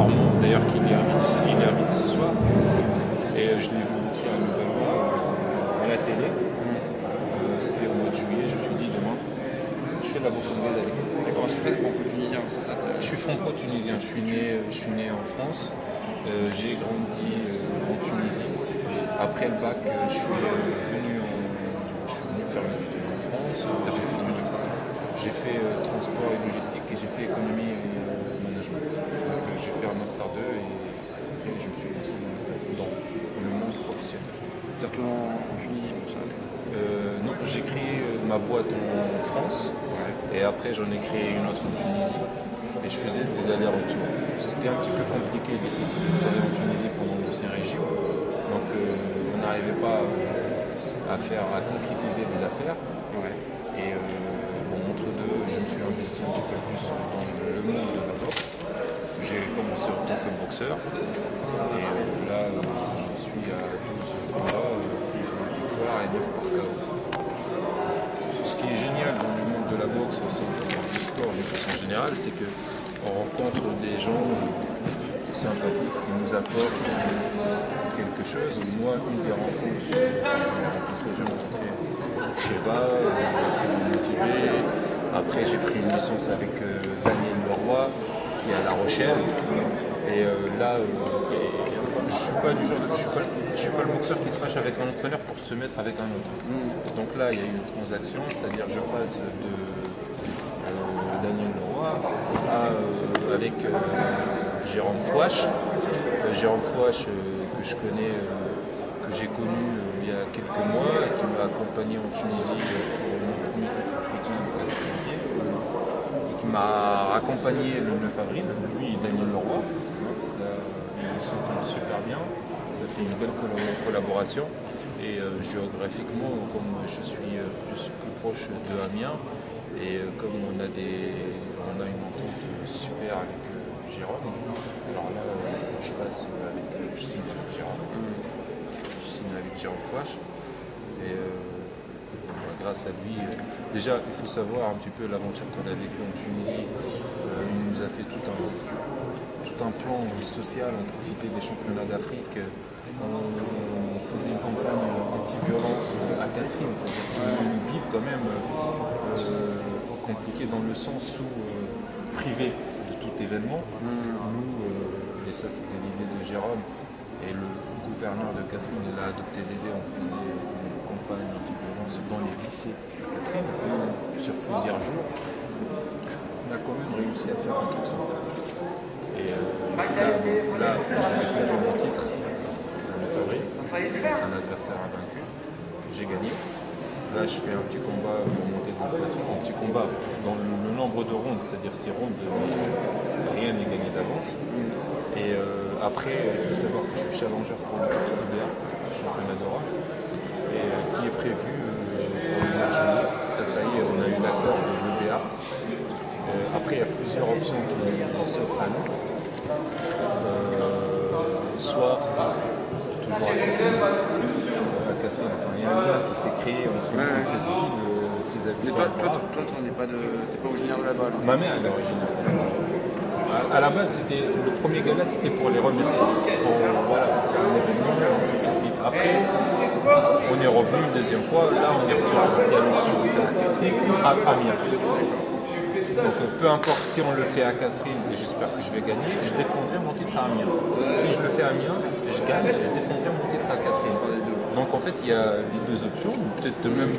Armand, d'ailleurs, qui il est invité ce soir. Et je l'ai vu boxer à Levallois à la télé. C'était au mois de juillet. Je me suis dit, demain, je fais de la boxe anglaise avec lui. D'accord, parce que tu es franco-tunisien, c'est ça? Je suis franco-tunisien. Je suis né en France. J'ai grandi en Tunisie. Après le bac, je suis venu faire mes études en France. J'ai fait transport et logistique et j'ai fait économie et management. Donc j'ai fait un master 2 et après je me suis lancé dans le monde professionnel. Exactement en Tunisie pour ça? Non, j'ai créé ma boîte en France et après j'en ai créé une autre en Tunisie et je faisais des allers-retours. C'était un petit peu compliqué et difficile de travailler en Tunisie pendant l'Ancien Régime. Donc on n'arrivait pas à concrétiser des affaires. Et entre deux, je me suis investi un petit peu plus dans le monde de la boxe. J'ai commencé en tant que boxeur. Et là, je suis à 12 combats, plus de victoires et 9 par KO. Ce qui est génial dans le monde de la boxe, c'est du sport de façon générale, c'est qu'on rencontre des gens sympathiques qui nous apportent quelque chose. Moi, une des rencontres que j'ai rencontré Sheba, qui m'a motivé. Après, j'ai pris une licence avec Daniel Leroy, qui est à La Rochelle. Et là, je suis pas du genre je suis pas le boxeur qui se fâche avec un entraîneur pour se mettre avec un autre. Donc là, il y a eu une transaction, c'est-à-dire je passe de Daniel Leroy avec Jérôme Fouache. Jérôme Fouache que je connais, que j'ai connu il y a quelques mois, et qui m'a accompagné en Tunisie pour mon premier titre africain le 4 juillet, et qui m'a accompagné le 9 avril, lui Daniel Leroy. Ça, ils s'entendent super bien, ça fait une belle collaboration. Et géographiquement, comme je suis plus proche de Amiens, et comme on a une entente super avec Jérôme, alors là je signe avec Jérôme, Fouache, et grâce à lui, déjà il faut savoir un petit peu l'aventure qu'on a vécue en Tunisie. Il nous a fait tout un plan social, on profitait des championnats d'Afrique. On faisait une campagne anti-violence à Kasserine, c'est-à-dire une ville quand même compliquée dans le sens où privée de tout événement. Nous, et ça c'était l'idée de Jérôme, et le gouverneur de Kasserine il a adopté l'idée, on faisait une campagne anti-violence dans les lycées de Kasserine sur plusieurs jours. On a quand même réussi à faire un truc sympa. Et là j'ai défendu mon titre avec un adversaire invaincu, j'ai gagné. Là je fais un petit combat pour monter dans le classement, un petit combat dans le nombre de rondes, c'est-à-dire 6 rondes, rien n'est gagné d'avance. Et après, il faut savoir que je suis challenger pour le titre WBA, championnat d'Europe, et qui est prévu pour le mois de juillet. Ça y est, on a eu l'accord de WBA. Après, il y a plusieurs options qui s'offrent à nous. Soit toujours à Kasserine, enfin il y a un lien qui s'est créé entre cette ville, ses habitants. Mais toi, t'es pas originaire de là-bas? Ma mère est originaire de là-bas. À la base, le premier gala, c'était pour les remercier, pour faire un événement dans cette ville. Après, on est revenu une deuxième fois, là on est retourné. Il y a l'option de faire à Kasserine, à Amiens. Donc peu importe si on le fait à Kasserine, et j'espère que je vais gagner, je défendrai mon titre à Amiens. Si je le fais à Amiens et je gagne, je défendrai mon titre à Kasserine. Donc en fait il y a les deux options, peut-être même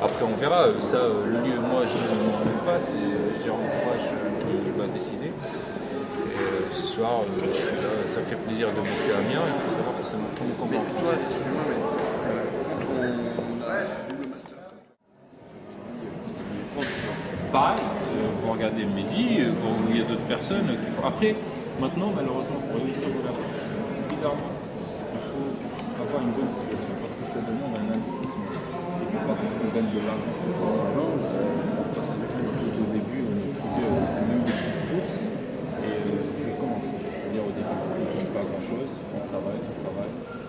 après on verra. Ça, le lieu, moi je ne m'en même pas, c'est Jérôme Fouache qui va décider. Et, ce soir, je suis là, ça me fait plaisir de boxer à Amiens, il faut savoir que c'est mon premier combat en France. Toi, excuse-moi, mais quand on a double master, pareil, vous regardez le Mehdi, il y a d'autres personnes qui font. Après, maintenant, malheureusement, pour réussir de la boxe, bizarrement, il faut avoir une bonne situation parce que ça demande un investissement. Et puis, quand on gagne de l'argent, c'est blanche, tout au début, on est trouvé, c'est même des petites bourses. Et c'est comme un projet. C'est-à-dire, au début, on ne gagne pas grand-chose, on travaille.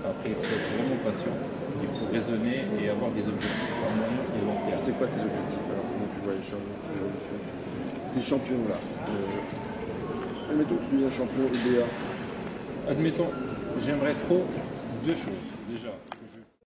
Après, il faut être vraiment patient, il faut raisonner et avoir des objectifs à moyen et long terme. c'est quoi tes objectifs alors? Comment tu vois l'évolution? Tes champions là, Admettons que tu deviens champion UBA. Admettons, j'aimerais trop deux choses. Déjà,